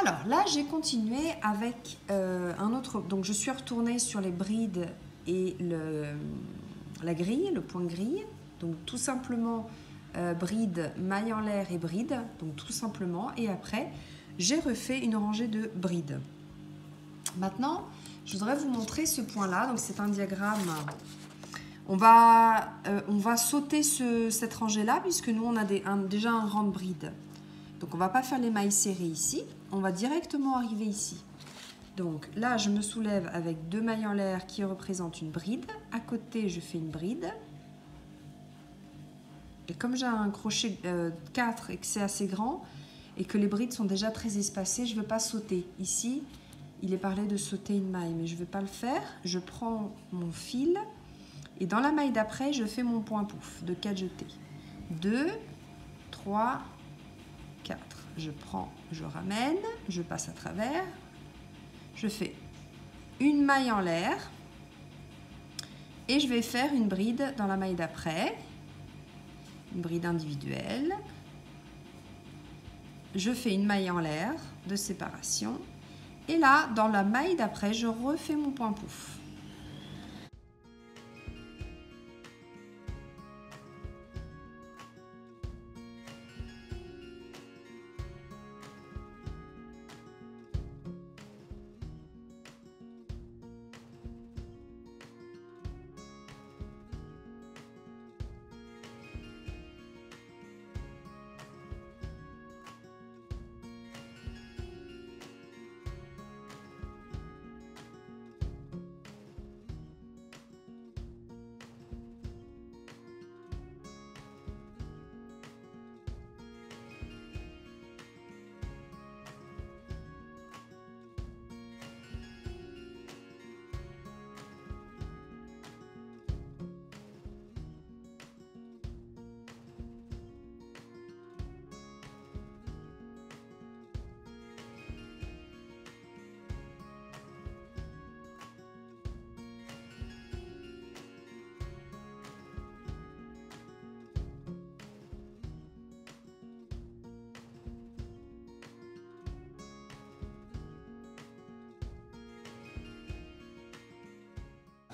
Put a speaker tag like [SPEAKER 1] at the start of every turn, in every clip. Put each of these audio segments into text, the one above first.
[SPEAKER 1] Alors là, j'ai continué avec un autre... Donc je suis retournée sur les brides et la grille, le point grille. Donc tout simplement bride, maille en l'air et bride. Donc tout simplement. Et après, j'ai refait une rangée de brides. Maintenant, je voudrais vous montrer ce point-là. Donc c'est un diagramme. On va sauter cette rangée-là puisque nous, on a déjà un rang de brides. Donc on ne va pas faire les mailles serrées ici, on va directement arriver ici. Donc là, je me soulève avec 2 mailles en l'air qui représentent une bride. À côté, je fais une bride. Et comme j'ai un crochet 4 et que c'est assez grand, et que les brides sont déjà très espacées, je ne veux pas sauter. Ici, il est parlé de sauter une maille, mais je ne vais pas le faire. Je prends mon fil, et dans la maille d'après, je fais mon point pouf de 4 jetés. 2, 3, 4. Je prends, je ramène, je passe à travers, je fais une maille en l'air et je vais faire une bride dans la maille d'après, une bride individuelle. Je fais une maille en l'air de séparation et là, dans la maille d'après, je refais mon point pouf.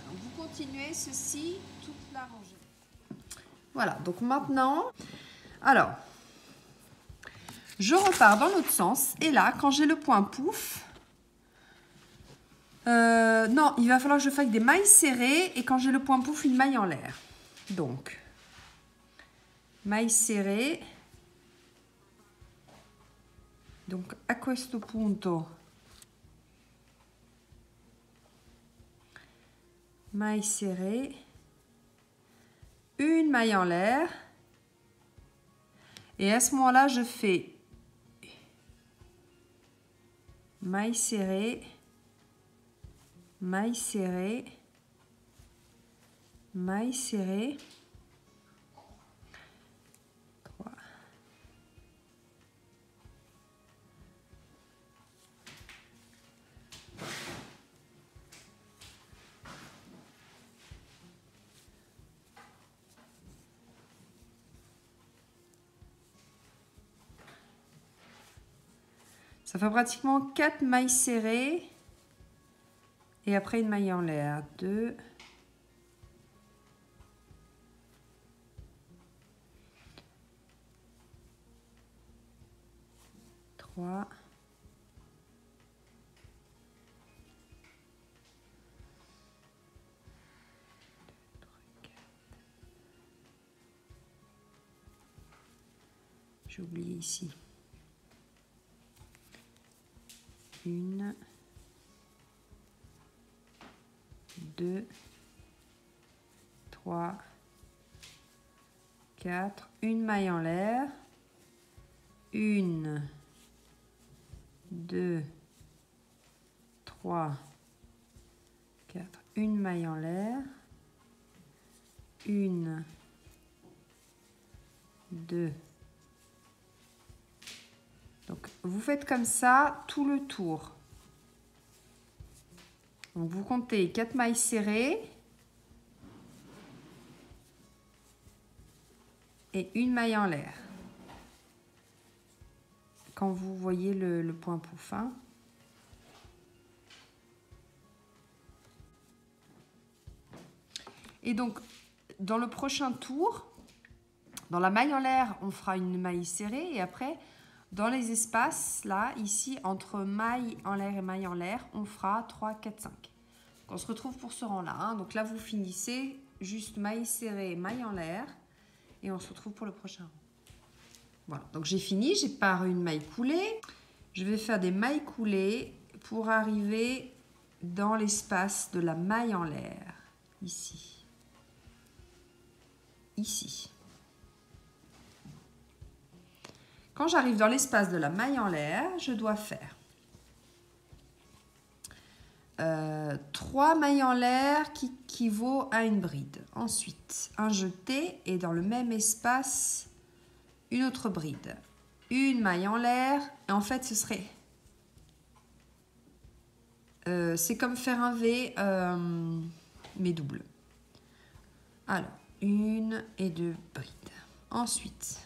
[SPEAKER 1] Vous continuez ceci toute la rangée. Voilà, donc maintenant, alors, je repars dans l'autre sens. Et là, quand j'ai le point pouf, non, il va falloir que je fasse des mailles serrées. Et quand j'ai le point pouf, une maille en l'air. Donc, maille serrée. Donc, a questo punto, maille serrée, une maille en l'air. Et à ce moment-là, je fais maille serrée, maille serrée, maille serrée, 3, ça fait pratiquement 4 mailles serrées et après une maille en l'air. 2, 3, 4. J'ai oublié ici. 1, 2, 3, 4, une maille en l'air, 1, 2, 3, 4, une maille en l'air, 1, 2. Donc vous faites comme ça tout le tour. Donc vous comptez 4 mailles serrées et une maille en l'air. quand vous voyez le point pouf. Hein. Et donc, dans le prochain tour, dans la maille en l'air, on fera une maille serrée. Et après, dans les espaces, là, ici, entre maille en l'air et maille en l'air, on fera 3, 4, 5. Donc, on se retrouve pour ce rang-là. Hein. Donc là, vous finissez juste maille serrée, maille en l'air. Et on se retrouve pour le prochain rang. Voilà, donc j'ai fini. J'ai paru une maille coulée. Je vais faire des mailles coulées pour arriver dans l'espace de la maille en l'air. Ici. Ici. Quand j'arrive dans l'espace de la maille en l'air, je dois faire 3 mailles en l'air qui équivaut à une bride. Ensuite, un jeté et dans le même espace, une autre bride. Une maille en l'air. Et en fait, ce serait... c'est comme faire un V, mais double. Alors, 1 et 2 brides. Ensuite,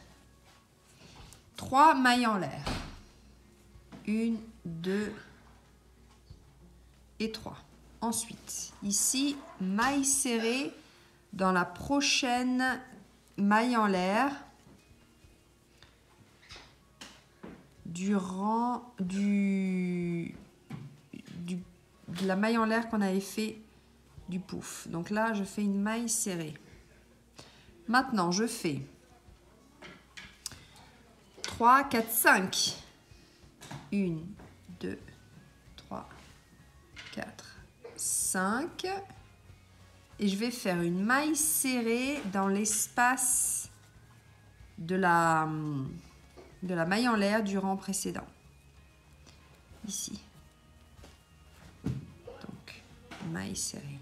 [SPEAKER 1] 3 mailles en l'air. 1, 2 et 3. Ensuite, ici, maille serrée dans la prochaine maille en l'air du rang de la maille en l'air qu'on avait fait du pouf. Donc là, je fais une maille serrée. Maintenant, je fais 3, 4, 5. 1, 2, 3, 4, 5. Et je vais faire une maille serrée dans l'espace de la maille en l'air du rang précédent. Ici. Donc, maille serrée.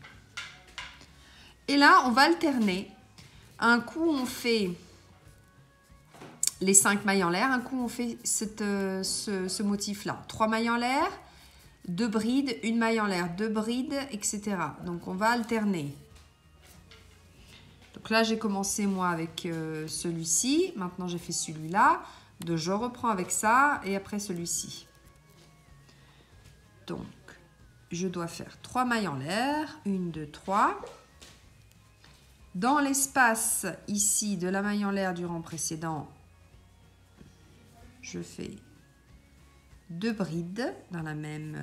[SPEAKER 1] Et là, on va alterner. Un coup, on fait les 5 mailles en l'air. Un coup, on fait ce motif-là. 3 mailles en l'air, 2 brides, une maille en l'air, 2 brides, etc. Donc, on va alterner. Donc là, j'ai commencé, moi, avec celui-ci. Maintenant, j'ai fait celui-là. Donc, je reprends avec ça et après celui-ci. Donc, je dois faire 3 mailles en l'air. 1, 2, 3. Dans l'espace ici de la maille en l'air du rang précédent, je fais 2 brides dans le même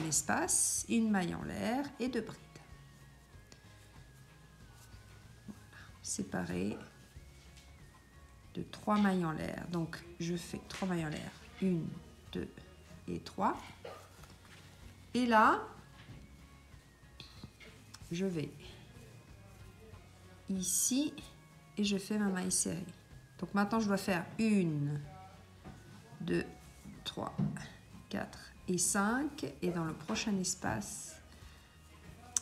[SPEAKER 1] espace, une maille en l'air et 2 brides. Voilà, séparé de 3 mailles en l'air. Donc, je fais 3 mailles en l'air. 1, 2 et 3. Et là, je vais ici et je fais ma maille serrée. Donc maintenant je dois faire 1, 2, 3, 4 et 5 et dans le prochain espace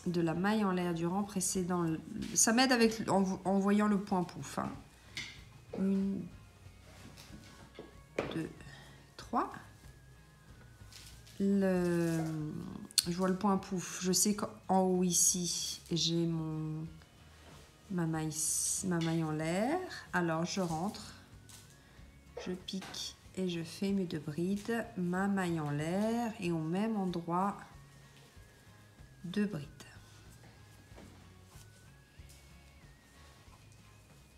[SPEAKER 1] de la maille en l'air du rang précédent, ça m'aide avec en voyant le point pouf. Hein. 1, 2, 3. Je vois le point pouf. Je sais qu'en haut ici j'ai ma maille en l'air. Alors je rentre, je pique et je fais mes 2 brides, ma maille en l'air et au même endroit 2 brides.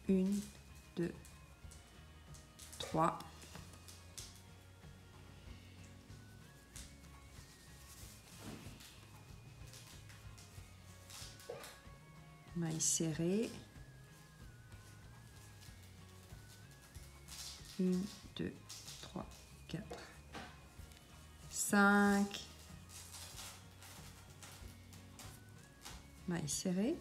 [SPEAKER 1] 1, 2, 3. Maille serrée. 1, 2, 3, 4, 5. Maille serrée.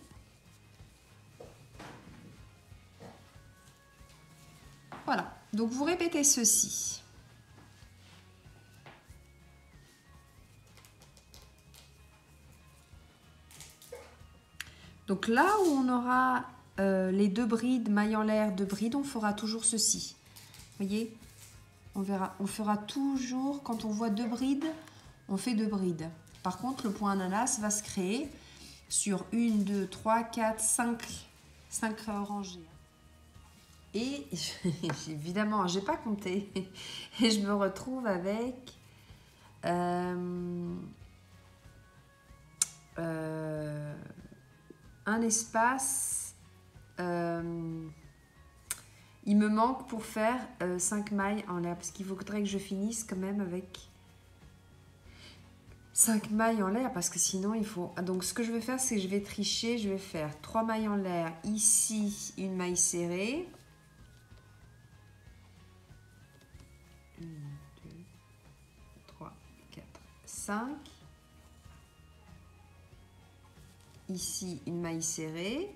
[SPEAKER 1] Voilà, donc vous répétez ceci. Donc là où on aura les 2 brides, maille en l'air, 2 brides, on fera toujours ceci. Vous voyez, on fera toujours, quand on voit 2 brides, on fait 2 brides. Par contre, le point ananas va se créer sur 1, 2, 3, 4, 5 rangées. Et évidemment, j'ai pas compté. Et je me retrouve avec un espace. Il me manque pour faire 5 mailles en l'air. Parce qu'il faudrait que je finisse quand même avec 5 mailles en l'air. Parce que sinon, il faut... Donc, ce que je vais faire, c'est que je vais tricher. Je vais faire 3 mailles en l'air. Ici, une maille serrée. 1, 2, 3, 4, 5. Ici, une maille serrée.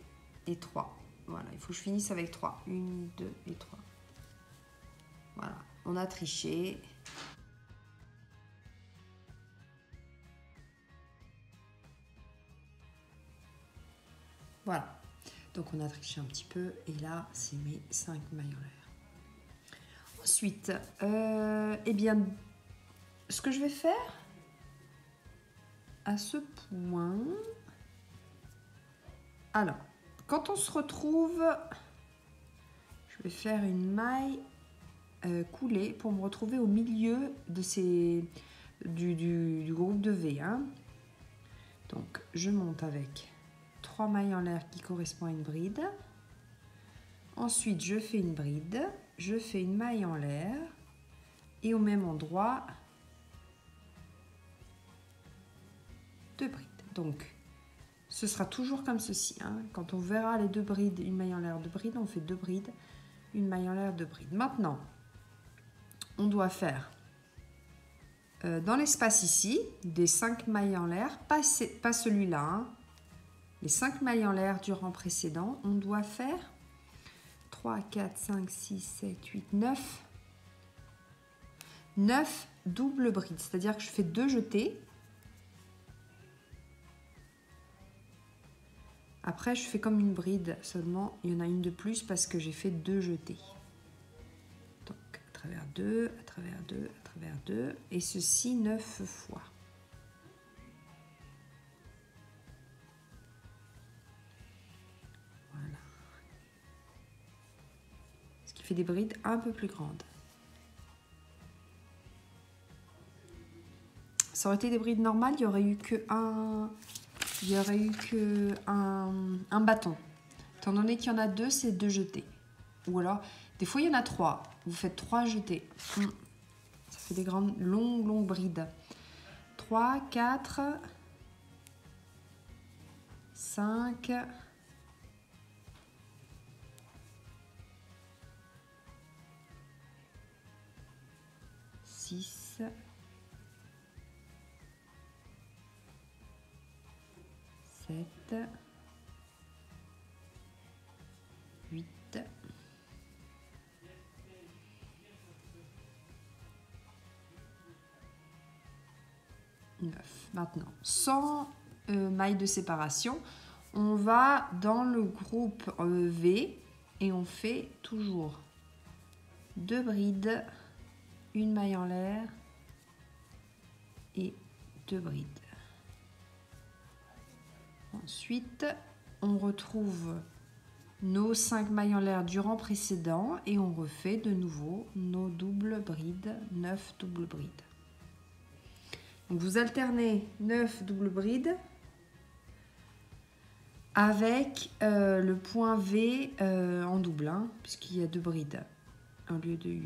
[SPEAKER 1] Et 3. Voilà, il faut que je finisse avec 3. 1, 2 et 3. Voilà, on a triché. Voilà, donc on a triché un petit peu. Et là, c'est mes 5 mailles en l'air. Ensuite, eh bien, ce que je vais faire à ce point... Alors, quand on se retrouve, je vais faire une maille coulée pour me retrouver au milieu de du groupe de V. Hein. Donc, je monte avec 3 mailles en l'air qui correspondent à une bride. Ensuite, je fais une bride, je fais une maille en l'air et au même endroit, 2 brides. Donc, ce sera toujours comme ceci. Hein. Quand on verra les 2 brides, une maille en l'air, 2 brides, on fait 2 brides, une maille en l'air, 2 brides. Maintenant, on doit faire dans l'espace ici, des 5 mailles en l'air, pas celui-là, hein. Les 5 mailles en l'air du rang précédent, on doit faire 3, 4, 5, 6, 7, 8, 9. 9 doubles brides, c'est-à-dire que je fais 2 jetés. Après, je fais comme une bride, seulement il y en a une de plus parce que j'ai fait 2 jetés. Donc, à travers 2, à travers 2, à travers 2, et ceci 9 fois. Voilà. Ce qui fait des brides un peu plus grandes. Ça aurait été des brides normales, il n'y aurait eu que un bâton. Étant donné qu'il y en a 2, c'est 2 jetés. Ou alors, des fois, il y en a 3. Vous faites 3 jetés. Ça fait des grandes, longues brides. 3, 4, 5, 6, 7, 8, 9. Maintenant, sans maille de séparation, on va dans le groupe V et on fait toujours 2 brides, une maille en l'air et 2 brides. Ensuite, on retrouve nos 5 mailles en l'air du rang précédent et on refait de nouveau nos doubles brides, 9 doubles brides. Donc vous alternez 9 doubles brides avec le point V en double, hein, puisqu'il y a 2 brides au lieu de 1.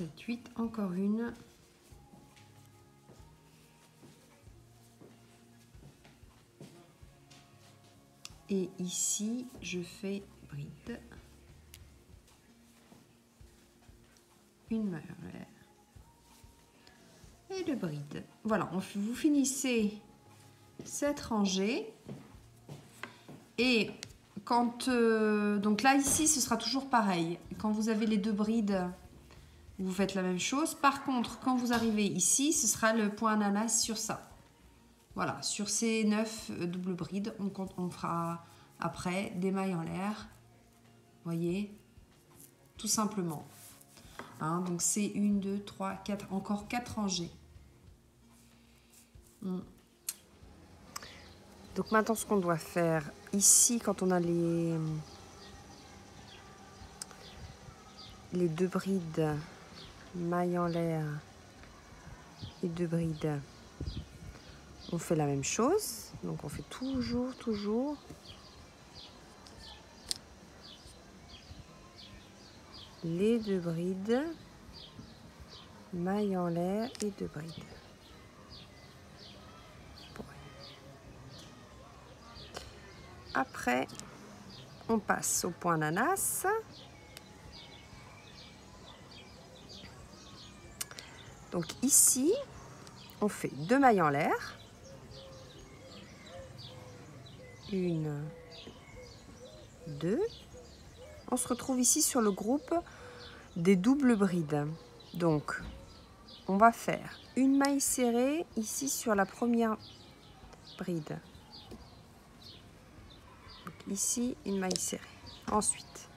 [SPEAKER 1] Sept, 8, encore une. Et ici, je fais bride, une maille en l'air et 2 brides. Voilà, vous finissez cette rangée. Et quand donc là ici ce sera toujours pareil, quand vous avez les 2 brides vous faites la même chose. Par contre quand vous arrivez ici ce sera le point ananas sur ça, voilà, sur ces 9 doubles brides on fera après des mailles en l'air, voyez, tout simplement, hein, donc c'est 1 2 3 4, encore 4 rangées. Donc maintenant ce qu'on doit faire ici, quand on a les 2 brides, mailles en l'air et 2 brides, on fait la même chose. Donc on fait toujours les 2 brides, mailles en l'air et 2 brides. Après, on passe au point ananas. Donc ici, on fait 2 mailles en l'air. 1, 2. On se retrouve ici sur le groupe des doubles brides. Donc, on va faire une maille serrée ici sur la première bride. Donc, ici, une maille serrée. Ensuite,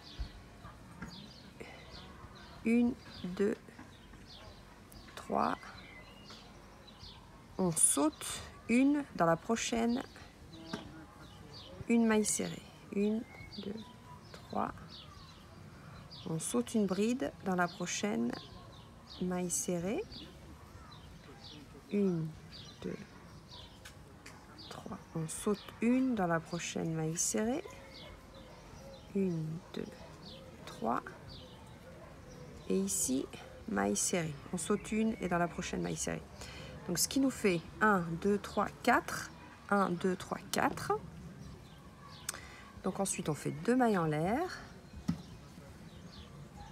[SPEAKER 1] 1, 2, 3. On saute une dans la prochaine, une maille serrée. 1, 2, 3. On saute une bride dans la prochaine maille serrée. 1, 2, 3. On saute une dans la prochaine maille serrée. 1, 2, 3. Et ici, maille serrée. On saute une et dans la prochaine maille serrée. Donc ce qui nous fait 1, 2, 3, 4. 1, 2, 3, 4. Donc ensuite on fait 2 mailles en l'air.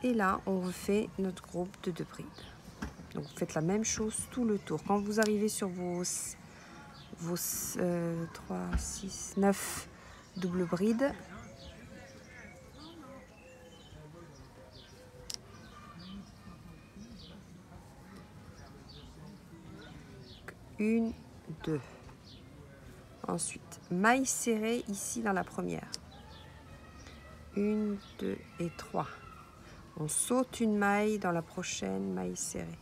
[SPEAKER 1] Et là on refait notre groupe de 2 brides. Donc vous faites la même chose tout le tour. Quand vous arrivez sur vos 3, 6, 9 doubles brides, une, 2. Ensuite, maille serrée ici dans la première. 1, 2 et 3. On saute une maille dans la prochaine maille serrée. 1, 2,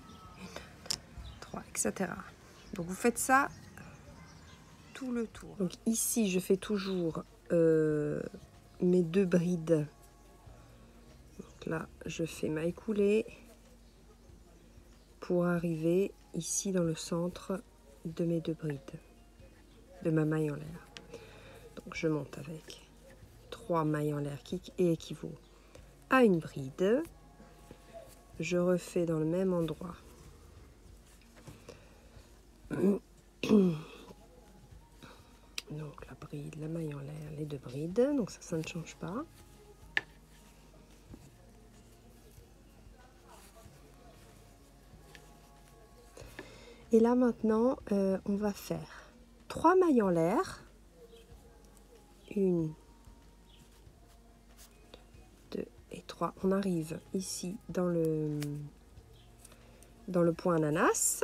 [SPEAKER 1] 3, etc. Donc vous faites ça tout le tour. Donc ici, je fais toujours mes 2 brides. Donc là, je fais maille coulée pour arriver ici dans le centre de mes 2 brides, de ma maille en l'air. Donc je monte avec 3 mailles en l'air qui équivaut à une bride. Je refais dans le même endroit. Donc la bride, la maille en l'air, les 2 brides. Donc ça ne change pas. Et là maintenant, on va faire 3 mailles en l'air. 1, 2 et 3. On arrive ici dans le point ananas.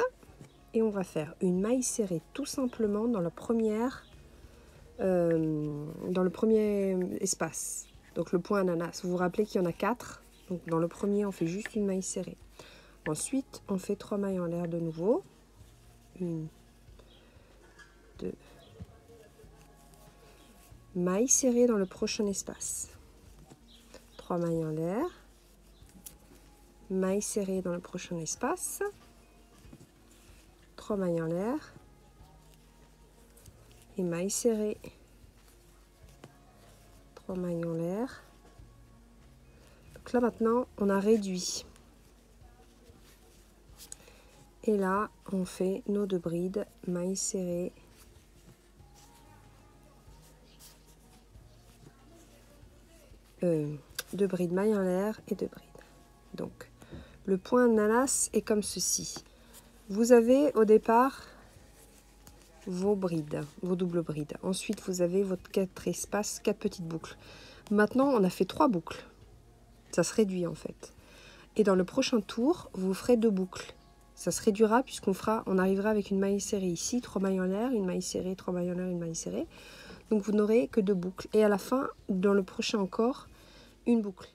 [SPEAKER 1] Et on va faire une maille serrée tout simplement dans la première, dans le premier espace. Donc le point ananas. Vous vous rappelez qu'il y en a 4. Donc dans le premier, on fait juste une maille serrée. Ensuite, on fait 3 mailles en l'air de nouveau. 1, 2. Maille serrée dans le prochain espace. 3 mailles en l'air. Maille serrée dans le prochain espace. 3 mailles en l'air. Et maille serrée. 3 mailles en l'air. Donc là maintenant, on a réduit. Et là, on fait nos 2 brides, maille serrée,
[SPEAKER 2] 2 brides mailles en l'air et 2 brides. Donc, le point ananas est comme ceci. Vous avez au départ vos brides, vos doubles brides. Ensuite, vous avez votre 4 espaces, 4 petites boucles. Maintenant, on a fait 3 boucles. Ça se réduit en fait. Et dans le prochain tour, vous ferez 2 boucles. Ça se réduira on arrivera avec une maille serrée ici, 3 mailles en l'air, une maille serrée, 3 mailles en l'air, une maille serrée. Donc vous n'aurez que 2 boucles. Et à la fin, dans le prochain encore, une boucle.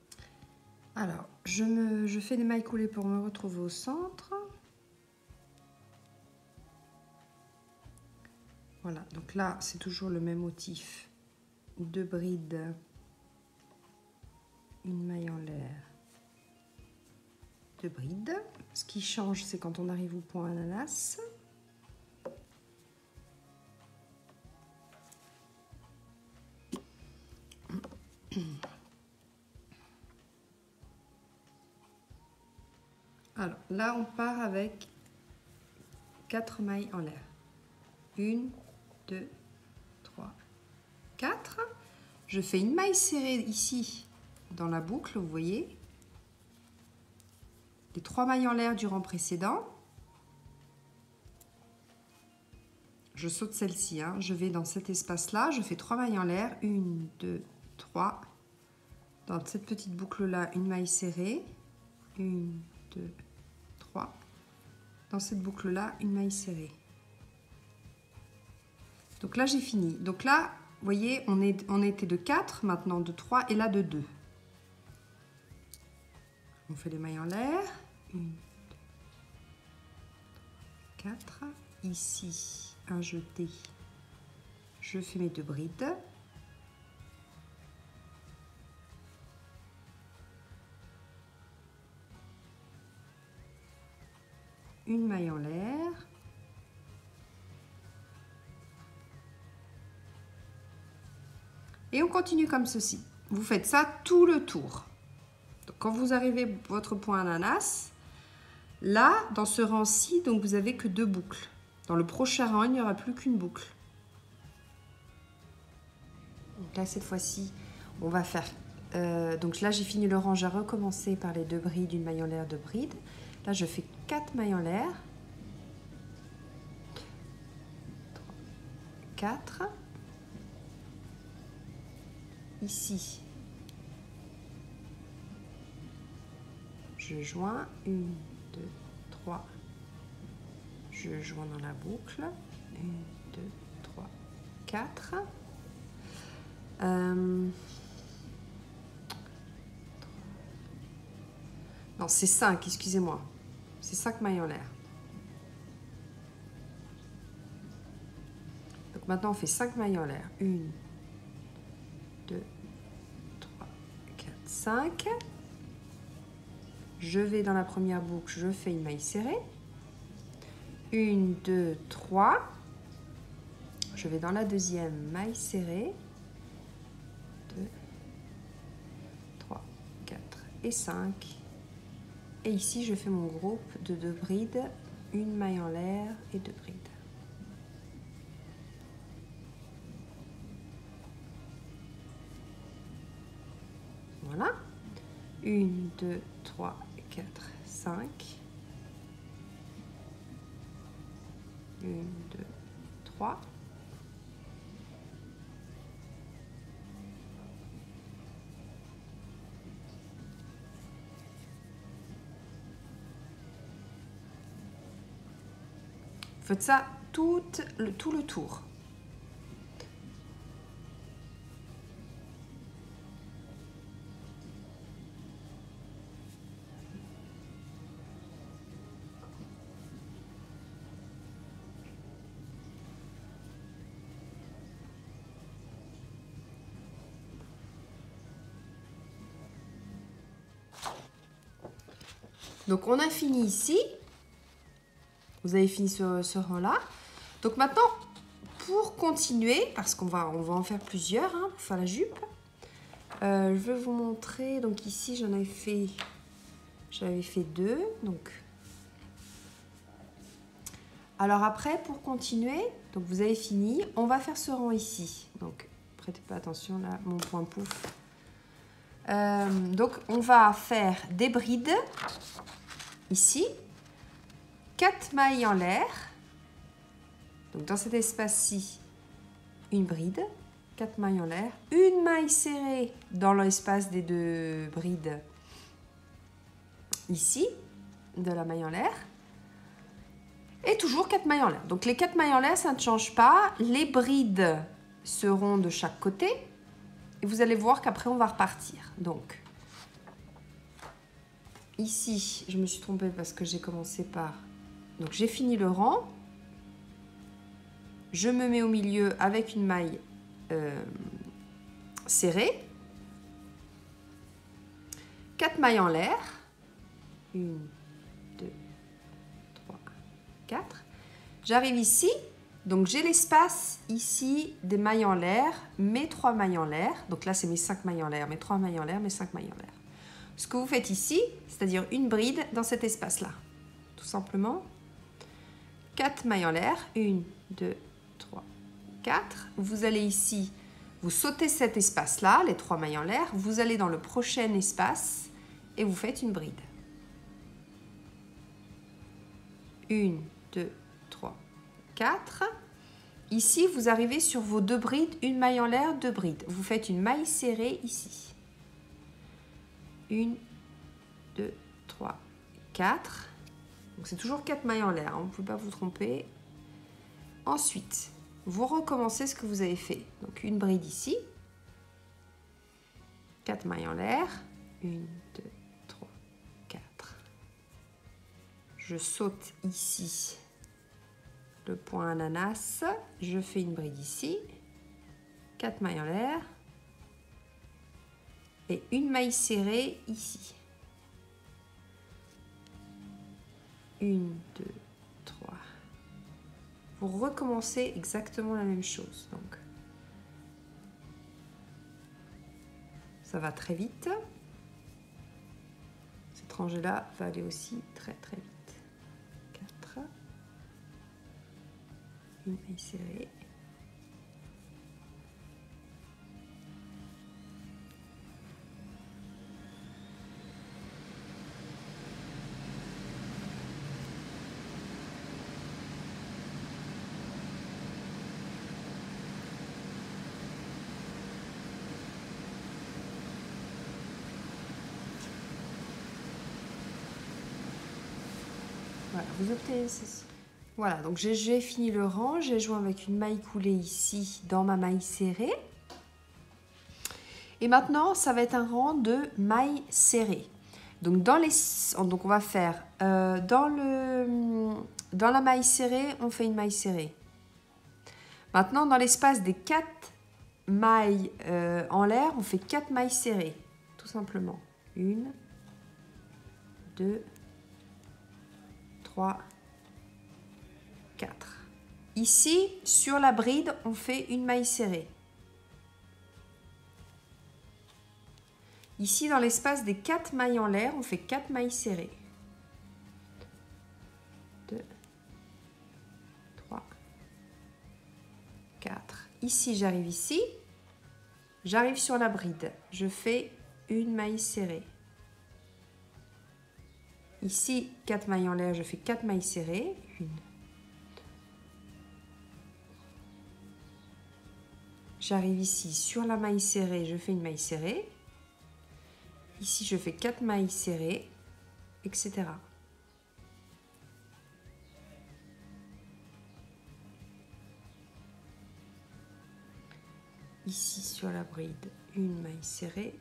[SPEAKER 1] Alors, je fais des mailles coulées pour me retrouver au centre. Voilà, donc là, c'est toujours le même motif. 2 brides, une maille en l'air, 2 brides. Ce qui change, c'est quand on arrive au point ananas. Alors là, on part avec 4 mailles en l'air. 1, 2, 3, 4. Je fais une maille serrée ici dans la boucle, vous voyez. Les 3 mailles en l'air du rang précédent. Je saute celle-ci, hein. Je vais dans cet espace-là, je fais 3 mailles en l'air. 1, 2, 3. Dans cette petite boucle-là, une maille serrée. 1, 2, 3. Dans cette boucle-là, une maille serrée. Donc là, j'ai fini. Donc là, vous voyez, on était de 4, maintenant de 3 et là de 2. On fait les mailles en l'air. 1, 2, 4. Ici, un jeté. Je fais mes 2 brides. Une maille en l'air. Et on continue comme ceci. Vous faites ça tout le tour. Donc, quand vous arrivez à votre point ananas, là, dans ce rang-ci, donc vous avez que 2 boucles. Dans le prochain rang, il n'y aura plus qu'une boucle. Donc là, cette fois-ci, on va faire... donc là, j'ai fini le rang, j'ai recommencé par les 2 brides, une maille en l'air, 2 brides. Là, je fais 4 mailles en l'air. 4. Ici, je joins 1, 2, 3. Je joins dans la boucle. 1, 2, 3, 4. Non, c'est 5, excusez-moi. C'est 5 mailles en l'air. Donc maintenant, on fait 5 mailles en l'air. 1, 2, 3, 4, 5. Je vais dans la première boucle, je fais une maille serrée. 1, 2, 3. Je vais dans la deuxième, maille serrée. 2, 3, 4 et 5. Et ici, je fais mon groupe de 2 brides, une maille en l'air et 2 brides. Voilà. 1, 2, 3, 4, 5. 1, 2, 3. Faites ça tout le tour. Donc on a fini ici. Vous avez fini ce rang-là. Donc maintenant, pour continuer, parce qu'on va en faire plusieurs hein, pour faire la jupe, je vais vous montrer. Donc ici, j'avais fait 2. Donc, alors après, pour continuer, donc vous avez fini. On va faire ce rang ici. Donc prêtez pas attention là, mon point pouf. Donc, on va faire des brides ici, 4 mailles en l'air. Donc, dans cet espace-ci, une bride, 4 mailles en l'air, une maille serrée dans l'espace des 2 brides ici, de la maille en l'air, et toujours 4 mailles en l'air. Donc, les 4 mailles en l'air, ça ne change pas. Les brides seront de chaque côté. Et vous allez voir qu'après, on va repartir. Donc, ici, je me suis trompée parce que j'ai commencé par... Donc, j'ai fini le rang. Je me mets au milieu avec une maille serrée. 4 mailles en l'air. 1, 2, 3, 4. J'arrive ici. Donc, j'ai l'espace ici des mailles en l'air, mes 3 mailles en l'air. Donc là, c'est mes 5 mailles en l'air, mes 3 mailles en l'air, mes 5 mailles en l'air. Ce que vous faites ici, c'est-à-dire une bride dans cet espace-là. Tout simplement. 4 mailles en l'air. 1, 2, 3, 4. Vous allez ici, vous sautez cet espace-là, les 3 mailles en l'air. Vous allez dans le prochain espace et vous faites une bride. 1, 2, 3, 4. Ici, vous arrivez sur vos 2 brides, une maille en l'air, 2 brides. Vous faites une maille serrée ici. 1, 2, 3, 4. Donc, c'est toujours 4 mailles en l'air, hein, vous ne pouvez pas vous tromper. Ensuite, vous recommencez ce que vous avez fait. Donc, une bride ici. 4 mailles en l'air. 1, 2, 3, 4. Je saute ici le point ananas, je fais une bride ici, 4 mailles en l'air et une maille serrée ici. 1, 2, 3. Vous recommencez exactement la même chose. Donc, ça va très vite. Cette rangée-là va aller aussi très très vite. 4. Une maille serrée. Voilà, vous obtenez ceci. Voilà, donc j'ai fini le rang, j'ai joint avec une maille coulée ici dans ma maille serrée. Et maintenant, ça va être un rang de mailles serrées. Donc, donc on va faire dans la maille serrée, on fait une maille serrée. Maintenant, dans l'espace des 4 mailles en l'air, on fait 4 mailles serrées, tout simplement. 1, 2, 3, 4. Ici, sur la bride, on fait une maille serrée. Ici, dans l'espace des 4 mailles en l'air, on fait 4 mailles serrées. 2, 3, 4. Ici, j'arrive ici. J'arrive sur la bride. Je fais une maille serrée. Ici, 4 mailles en l'air, je fais 4 mailles serrées. 1. J'arrive ici sur la maille serrée, je fais une maille serrée. Ici, je fais 4 mailles serrées, etc. Ici, sur la bride, une maille serrée.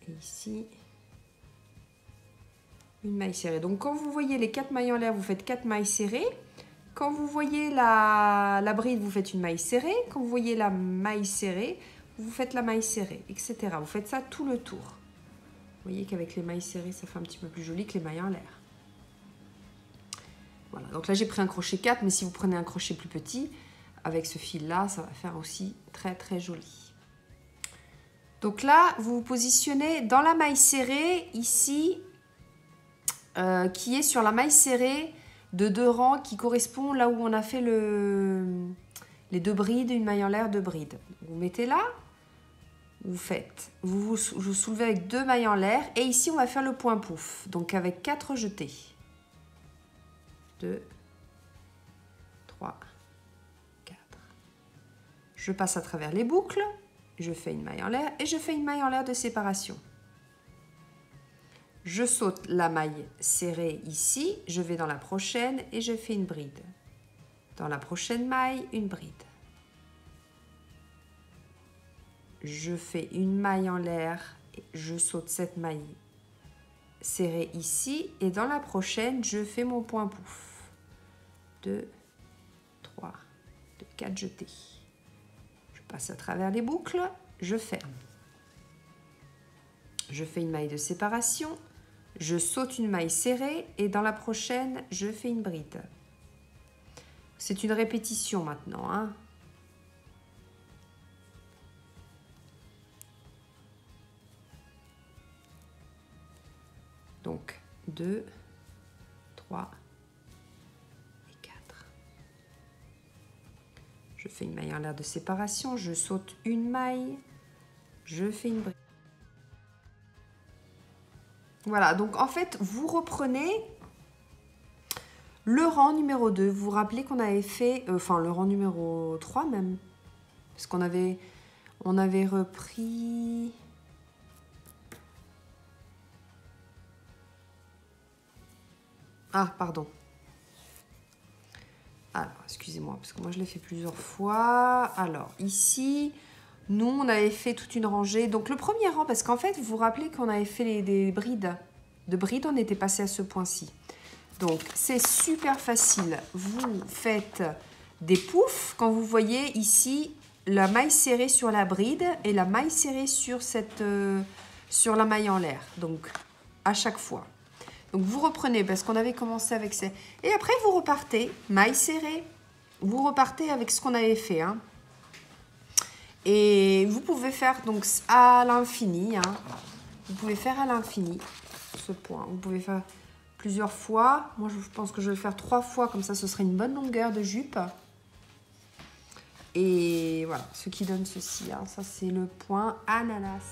[SPEAKER 1] Et ici, une maille serrée. Donc, quand vous voyez les 4 mailles en l'air, vous faites 4 mailles serrées. Quand vous voyez la bride, vous faites une maille serrée. Quand vous voyez la maille serrée, vous faites la maille serrée, etc. Vous faites ça tout le tour. Vous voyez qu'avec les mailles serrées, ça fait un petit peu plus joli que les mailles en l'air. Voilà, donc là, j'ai pris un crochet 4, mais si vous prenez un crochet plus petit, avec ce fil-là, ça va faire aussi très très joli. Donc là, vous vous positionnez dans la maille serrée, ici, qui est sur la maille serrée de 2 rangs, qui correspond là où on a fait les 2 brides, une maille en l'air, 2 brides. Vous mettez là, vous faites, vous soulevez avec 2 mailles en l'air, et ici on va faire le point pouf, donc avec 4 jetés. 2, 3, 4. Je passe à travers les boucles, je fais une maille en l'air et je fais une maille en l'air de séparation. Je saute la maille serrée ici, je vais dans la prochaine et je fais une bride. Dans la prochaine maille, une bride. Je fais une maille en l'air, je saute cette maille serrée ici et dans la prochaine, je fais mon point pouf. 2, 3, 4 jetés. Je passe à travers les boucles, je ferme. Je fais une maille de séparation, je saute une maille serrée et dans la prochaine, je fais une bride. C'est une répétition maintenant, hein. Donc 2, 3 et 4. Je fais une maille en l'air de séparation, je saute une maille, je fais une bride. Voilà, donc en fait, vous reprenez le rang numéro 2. Vous vous rappelez qu'on avait fait, enfin le rang numéro 3 même, parce qu'on avait repris... Ah, pardon. Alors, excusez-moi, parce que moi je l'ai fait plusieurs fois. Alors, ici, nous, on avait fait toute une rangée. Donc, le premier rang, parce qu'en fait, vous vous rappelez qu'on avait fait des brides. De brides, on était passé à ce point-ci. Donc, c'est super facile. Vous faites des poufs quand vous voyez ici la maille serrée sur la bride et la maille serrée sur, sur la maille en l'air. Donc, à chaque fois. Donc, vous reprenez parce qu'on avait commencé avec ces... Et après, vous repartez, maille serrée. Vous repartez avec ce qu'on avait fait. Hein. Et vous pouvez faire donc à l'infini. Hein. Vous pouvez faire à l'infini ce point. Vous pouvez faire plusieurs fois. Moi, je pense que je vais le faire 3 fois. Comme ça, ce serait une bonne longueur de jupe. Et voilà, ce qui donne ceci. Hein. Ça, c'est le point ananas.